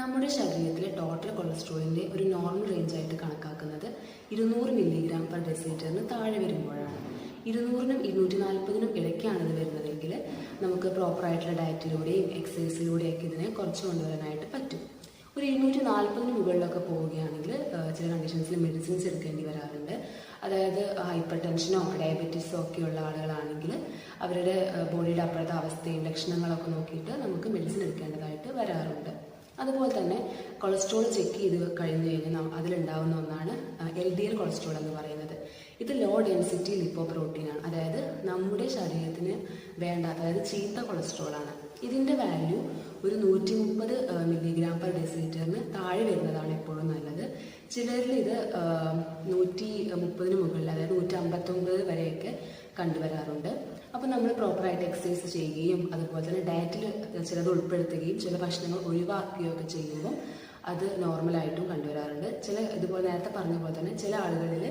നമ്മുടെ ശരീരത്തിലെ ടോട്ടൽ കൊളസ്ട്രോളിൻ്റെ ഒരു നോർമൽ റേഞ്ചായിട്ട് കണക്കാക്കുന്നത് 200 മില്ലിഗ്രാം പെർ ഡെസിലിറ്ററിന് താഴെ വരുമ്പോഴാണ്. 200നും 240നും ഇടയ്ക്കാണ് ഇത് വരുന്നതെങ്കിൽ നമുക്ക് പ്രോപ്പറായിട്ടുള്ള ഡയറ്റിലൂടെയും എക്സസൈസിലൂടെയൊക്കെ ഇതിനെ കുറച്ച് കൊണ്ടുവരാനായിട്ട് പറ്റും. ഒരു 240ന് മുകളിലൊക്കെ പോവുകയാണെങ്കിൽ ചില കണ്ടീഷൻസിൽ മെഡിസിൻസ് എടുക്കേണ്ടി വരാറുണ്ട്. അതായത് ഹൈപ്പർ ടെൻഷനോ ഡയബറ്റീസോ ഒക്കെയുള്ള ആളുകളാണെങ്കിൽ അവരുടെ ബോഡിയുടെ അപ്പോഴത്തെ അവസ്ഥയും ലക്ഷണങ്ങളൊക്കെ നോക്കിയിട്ട് നമുക്ക് മെഡിസിൻ എടുക്കേണ്ടതായിട്ട് വരാറുണ്ട്. അതുപോലെ തന്നെ കൊളസ്ട്രോൾ ചെക്ക് ചെയ്ത് കഴിഞ്ഞ് കഴിഞ്ഞാൽ അതിലുണ്ടാവുന്ന ഒന്നാണ് LDL കൊളസ്ട്രോൾ എന്ന് പറയുന്നത്. ഇത് ലോ ഡെൻസിറ്റി ലിപ്പോപ്രോട്ടീനാണ്. അതായത് നമ്മുടെ ശരീരത്തിന് വേണ്ടാത്ത, അതായത് ചീത്ത കൊളസ്ട്രോളാണ്. ഇതിൻ്റെ വാല്യൂ ഒരു 130 മില്ലിഗ്രാം പെർ ഡെസിലിറ്ററിന് താഴെ വരുന്നതാണ് എപ്പോഴും നല്ലത്. ചിലരിൽ ഇത് 130ന് മുകളിൽ, അതായത് 159 വരെയൊക്കെ കണ്ടുവരാറുണ്ട്. അപ്പോൾ നമ്മൾ പ്രോപ്പറായിട്ട് എക്സസൈസ് ചെയ്യുകയും അതുപോലെ തന്നെ ഡയറ്റിൽ ചിലത് ഉൾപ്പെടുത്തുകയും ചില ഭക്ഷണങ്ങൾ ഒഴിവാക്കുകയോ ഒക്കെ ചെയ്യുമ്പോൾ അത് നോർമലായിട്ടും കണ്ടുവരാറുണ്ട്. ഇതുപോലെ നേരത്തെ പറഞ്ഞ പോലെ തന്നെ ചില ആളുകളിൽ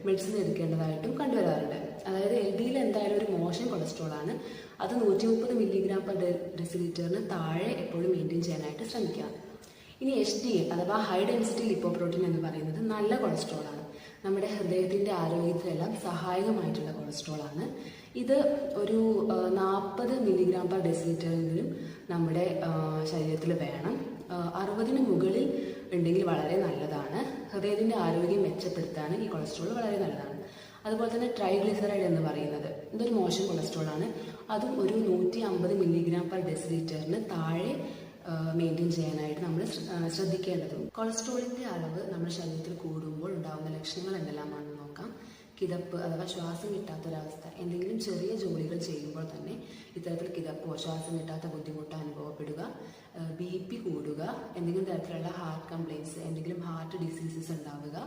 മെഡിസിൻ എടുക്കേണ്ടതായിട്ടും കണ്ടുവരാറുണ്ട്. അതായത് LDL എന്തായാലും ഒരു മോശം കൊളസ്ട്രോളാണ്. അത് 130 മില്ലിഗ്രാം പെർ ഡെസിലിറ്ററിന് താഴെ എപ്പോഴും മെയിൻറ്റെയിൻ ചെയ്യാനായിട്ട് ശ്രമിക്കുക. ഇനി HDL അഥവാ ഹൈ ഡെൻസിറ്റി ലിപ്പോപ്രോട്ടീൻ എന്ന് പറയുന്നത് നല്ല കൊളസ്ട്രോളാണ്. നമ്മുടെ ഹൃദയത്തിൻ്റെ ആരോഗ്യത്തിനെല്ലാം സഹായകമായിട്ടുള്ള കൊളസ്ട്രോളാണ്. ഇത് ഒരു 40 മില്ലിഗ്രാം പെർ ഡെസിലിറ്ററെങ്കിലും നമ്മുടെ ശരീരത്തിൽ വേണം. 60ന് മുകളിൽ ഉണ്ടെങ്കിൽ വളരെ നല്ലതാണ്. ഹൃദയത്തിൻ്റെ ആരോഗ്യം മെച്ചപ്പെടുത്താൻ ഈ കൊളസ്ട്രോൾ വളരെ നല്ലതാണ്. അതുപോലെ തന്നെ ട്രൈഗ്ലിസറൈഡ് എന്ന് പറയുന്നത് ഇതൊരു മോശം കൊളസ്ട്രോളാണ്. അതും ഒരു 150 മില്ലിഗ്രാം പെർ ഡെസിലിറ്ററിന് താഴെ മെയിൻറ്റെയിൻ ചെയ്യാനായിട്ട് നമ്മൾ ശ്രദ്ധിക്കേണ്ടതുണ്ട്. കൊളസ്ട്രോളിൻ്റെ അളവ് നമ്മുടെ ശരീരത്തിൽ കൂടുമ്പോൾ ഉണ്ടാകുന്ന ലക്ഷണങ്ങൾ എന്തെല്ലാമാണെന്ന് നോക്കാം. കിതപ്പ് അഥവാ ശ്വാസം കിട്ടാത്തൊരവസ്ഥ. എന്തെങ്കിലും ചെറിയ ജോലികൾ ചെയ്യുമ്പോൾ തന്നെ ഇത്തരത്തിൽ കിതപ്പോ ശ്വാസം കിട്ടാത്ത ബുദ്ധിമുട്ടോ അനുഭവപ്പെടുക. BP കൂടുക. എന്തെങ്കിലും തരത്തിലുള്ള ഹാർട്ട് കംപ്ലയിൻസ്, എന്തെങ്കിലും ഹാർട്ട് ഡിസീസസ് ഉണ്ടാവുക.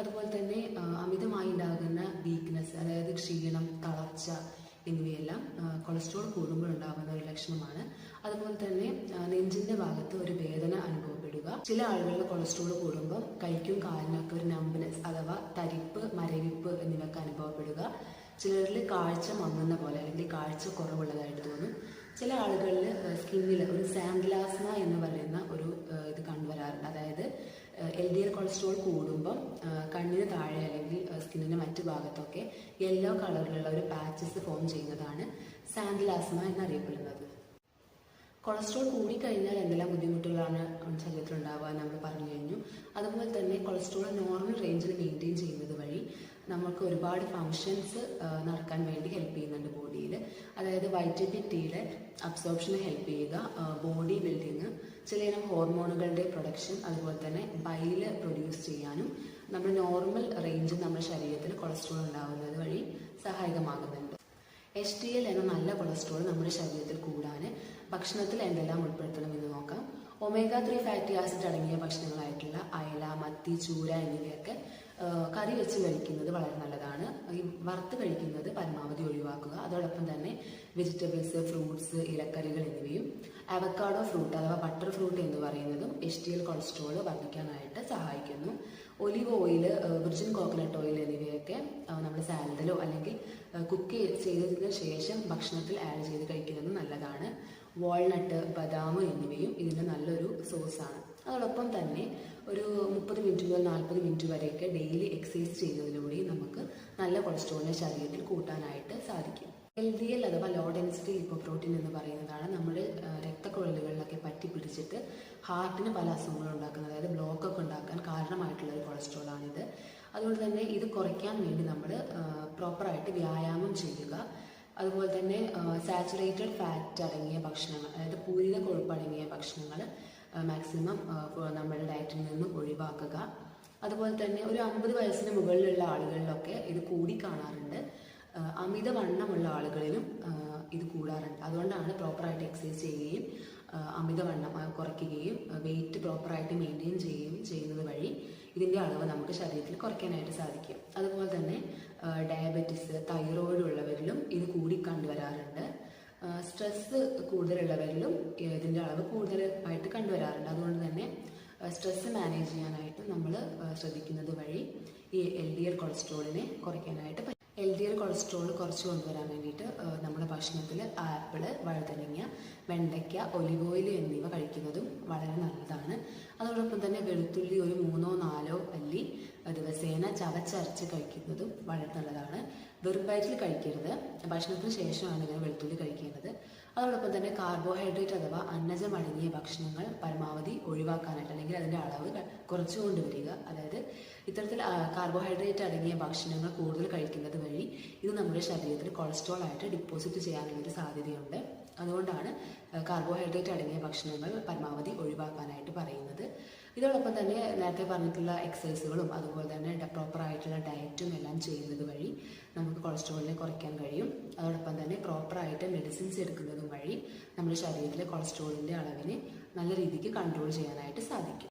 അതുപോലെ തന്നെ അമിതമായി ഉണ്ടാകുന്ന വീക്ക്നെസ്, അതായത് ക്ഷീണം, തളർച്ച എന്നിവയെല്ലാം കൊളസ്ട്രോൾ കൂടുമ്പോൾ ഉണ്ടാകുന്ന ഒരു ലക്ഷണമാണ്. അതുപോലെ തന്നെ നെഞ്ചിന്റെ ഭാഗത്ത് ഒരു വേദന അനുഭവപ്പെടുക. ചില ആളുകളിൽ കൊളസ്ട്രോൾ കൂടുമ്പോൾ കൈക്കും കാലിനൊക്കെ ഒരു നമ്പനെസ് അഥവാ തരിപ്പ്, മരവിപ്പ് എന്നിവയൊക്കെ അനുഭവപ്പെടുക. ചിലരിൽ കാഴ്ച മങ്ങുന്ന പോലെ അല്ലെങ്കിൽ കാഴ്ച കുറവുള്ളതായിട്ട് തോന്നും. ചില ആളുകളിൽ സ്കിന്നിൽ ഒരു സാംഗ്ലാസ്മ എന്ന് പറയുന്ന ഒരു ഇത് കണ്ടുവരാറുണ്ട്. അതായത് LDL കൊളസ്ട്രോൾ കൂടുമ്പം കണ്ണിന് താഴെ അല്ലെങ്കിൽ സ്കിന്നിൻ്റെ മറ്റു ഭാഗത്തൊക്കെ യെല്ലോ കളറിലുള്ള ഒരു പാച്ചസ് ഫോം ചെയ്യുന്നതാണ് സാംഗ്ലാസ്മ എന്നറിയപ്പെടുന്നത്. കൊളസ്ട്രോൾ കൂടിക്കഴിഞ്ഞാൽ എന്തെല്ലാം ബുദ്ധിമുട്ടുകളാണ് ശരീരത്തിൽ ഉണ്ടാവുക നമ്മൾ പറഞ്ഞു കഴിഞ്ഞു. അതുപോലെ തന്നെ കൊളസ്ട്രോൾ നോർമൽ റേഞ്ചിൽ മെയിൻറ്റെയിൻ ചെയ്യുന്നത് വഴി നമുക്ക് ഒരുപാട് ഫങ്ഷൻസ് നടക്കാൻ വേണ്ടി ഹെൽപ്പ് ചെയ്യുന്നുണ്ട് ബോഡിയിൽ. അതായത് വൈറ്റമിൻ Dയുടെ അബ്സോർപ്ഷന് ഹെൽപ്പ് ചെയ്യുക, ബോഡി ബിൽഡിങ്, ചിലയിനം ഹോർമോണുകളുടെ പ്രൊഡക്ഷൻ, അതുപോലെ തന്നെ ബൈല് പ്രൊഡ്യൂസ് ചെയ്യാനും നമ്മുടെ നോർമൽ റേഞ്ചിൽ നമ്മുടെ ശരീരത്തിൽ കൊളസ്ട്രോൾ ഉണ്ടാകുന്നത് വഴി സഹായകമാകുന്നുണ്ട്. HDL എന്ന നല്ല കൊളസ്ട്രോൾ നമ്മുടെ ശരീരത്തിൽ കൂടാൻ ഭക്ഷണത്തിൽ എന്തെല്ലാം ഉൾപ്പെടുത്തണം എന്ന് നോക്കാം. omega-3 ഫാറ്റി ആസിഡ് അടങ്ങിയ ഭക്ഷണങ്ങളായിട്ടുള്ള അയല, മത്തി, ചൂര എന്നിവയൊക്കെ കറി വെച്ച് കഴിക്കുന്നത് വളരെ നല്ലതാണ്. ഈ വറുത്ത് കഴിക്കുന്നത് പരമാവധി ഒഴിവാക്കുക. അതോടൊപ്പം തന്നെ വെജിറ്റബിൾസ്, ഫ്രൂട്ട്സ്, ഇലക്കറികൾ എന്നിവയും അവക്കാഡോ ഫ്രൂട്ട് അഥവാ ബട്ടർ ഫ്രൂട്ട് എന്ന് പറയുന്നതും HDL കൊളസ്ട്രോൾ വർദ്ധിക്കാനായിട്ട് സഹായിക്കുന്നു. Olive oil, virgin coconut oil എന്നിവയൊക്കെ നമ്മൾ സാലഡിലോ അല്ലെങ്കിൽ കുക്ക് ചെയ്തതിന് ശേഷം ഭക്ഷണത്തിൽ ആഡ് ചെയ്ത് കഴിക്കുന്നത് നല്ലതാണ്. വാൾനട്ട്, ബദാം എന്നിവയും ഇതിൻ്റെ നല്ലൊരു സോഴ്സാണ്. അതോടൊപ്പം തന്നെ ഒരു 30 മിനിറ്റ് മുതൽ 40 മിനിറ്റ് വരെയൊക്കെ ഡെയിലി എക്സസൈസ് ചെയ്യുന്നതിലൂടെയും നമുക്ക് നല്ല കൊളസ്ട്രോളിനെ ശരീരത്തിൽ കൂട്ടാനായിട്ട് സാധിക്കും. LDL അഥവാ ലോ ഡെൻസിറ്റി ലിപ്പോപ്രോട്ടീൻ എന്ന് പറയുന്നതാണ് നമ്മുടെ രക്തക്കുഴലുകളിലൊക്കെ പറ്റി പിടിച്ചിട്ട് ഹാർട്ടിന് പല അസുഖങ്ങളും ഉണ്ടാക്കുന്നത്, അതായത് ബ്ലോക്കൊക്കെ ഉണ്ടാക്കാൻ കാരണമായിട്ടുള്ള ഒരു കൊളസ്ട്രോളാണിത്. അതുകൊണ്ട് തന്നെ ഇത് കുറയ്ക്കാൻ വേണ്ടി നമ്മൾ പ്രോപ്പറായിട്ട് വ്യായാമം ചെയ്യുക. അതുപോലെ തന്നെ സാച്ചുറേറ്റഡ് ഫാറ്റ് അടങ്ങിയ ഭക്ഷണങ്ങൾ, അതായത് പൂരിത കൊഴുപ്പ് അടങ്ങിയ ഭക്ഷണങ്ങൾ മാക്സിമം നമ്മുടെ ഡയറ്റിൽ നിന്ന് ഒഴിവാക്കുക. അതുപോലെ തന്നെ ഒരു 50 വയസ്സിന് മുകളിലുള്ള ആളുകളിലൊക്കെ ഇത് കൂടി കാണാറുണ്ട്. അമിതവണ്ണമുള്ള ആളുകളിലും ഇത് കൂടാറുണ്ട്. അതുകൊണ്ടാണ് പ്രോപ്പറായിട്ട് എക്സസൈസ് ചെയ്യുകയും അമിതവണ്ണം കുറയ്ക്കുകയും വെയിറ്റ് പ്രോപ്പറായിട്ട് മെയിൻറ്റെയിൻ ചെയ്യുന്നത് വഴി ഇതിൻ്റെ അളവ് നമുക്ക് ശരീരത്തിൽ കുറയ്ക്കാനായിട്ട് സാധിക്കും. അതുപോലെ തന്നെ ഡയബറ്റിസ്, തൈറോയിഡ് ഉള്ളവരിലും ഇത് കൂടി കണ്ടുവരാറുണ്ട്. സ്ട്രെസ് കൂടുതലുള്ളവരിലും ഇതിൻ്റെ അളവ് കൂടുതലായിട്ട് കണ്ടുവരാറുണ്ട്. അതുകൊണ്ട് തന്നെ സ്ട്രെസ് മാനേജ് ചെയ്യാനായിട്ട് നമ്മൾ ശ്രദ്ധിക്കുന്നത് വഴി ഈ LDL കൊളസ്ട്രോളിനെ കുറയ്ക്കാനായിട്ട് പറ്റും. LDL കൊളസ്ട്രോൾ കുറച്ച് കൊണ്ടുവരാൻ വേണ്ടിയിട്ട് നമ്മുടെ ഭക്ഷണത്തിൽ ആപ്പിൾ, വഴുതനങ്ങ, വെണ്ടയ്ക്ക, ഒലിവ് ഓയിൽ എന്നിവ കഴിക്കുന്നതും വളരെ നല്ലതാണ്. തന്നെ വെളുത്തുള്ളി ഒരു 3-4 അല്ലി ദിവസേന ചവച്ചരച്ച് കഴിക്കുന്നതും വളരെ നല്ലതാണ്. വെറും വയറ്റിൽ കഴിക്കരുത്, ഭക്ഷണത്തിന് ശേഷമാണ് ഇങ്ങനെ വെളുത്തുള്ളി കഴിക്കേണ്ടത്. അതോടൊപ്പം തന്നെ കാർബോഹൈഡ്രേറ്റ് അഥവാ അന്നജം അടങ്ങിയ ഭക്ഷണങ്ങൾ പരമാവധി ഒഴിവാക്കാനായിട്ട് അല്ലെങ്കിൽ അതിൻ്റെ അളവ് കുറച്ചു കൊണ്ടുവരിക. അതായത് ഇത്തരത്തിൽ കാർബോഹൈഡ്രേറ്റ് അടങ്ങിയ ഭക്ഷണങ്ങൾ കൂടുതൽ കഴിക്കുന്നത് വഴി ഇത് നമ്മുടെ ശരീരത്തിൽ കൊളസ്ട്രോൾ ആയിട്ട് ഡിപ്പോസിറ്റ് ചെയ്യാനുള്ളൊരു സാധ്യതയുണ്ട്. അതുകൊണ്ടാണ് കാർബോഹൈഡ്രേറ്റ് അടങ്ങിയ ഭക്ഷണങ്ങൾ പരമാവധി ഒഴിവാക്കാനായിട്ട് പറയുന്നത്. ഇതോടൊപ്പം തന്നെ നേരത്തെ പറഞ്ഞിട്ടുള്ള എക്സസൈസുകളും അതുപോലെ തന്നെ പ്രോപ്പറായിട്ടുള്ള ഡയറ്റും എല്ലാം ചെയ്യുന്നത് വഴി നമുക്ക് കൊളസ്ട്രോളിനെ കുറയ്ക്കാൻ കഴിയും. അതോടൊപ്പം തന്നെ പ്രോപ്പറായിട്ട് മെഡിസിൻസ് എടുക്കുന്നതും വഴി നമ്മുടെ ശരീരത്തിലെ കൊളസ്ട്രോളിൻ്റെ അളവിനെ നല്ല രീതിക്ക് കൺട്രോൾ ചെയ്യാനായിട്ട് സാധിക്കും.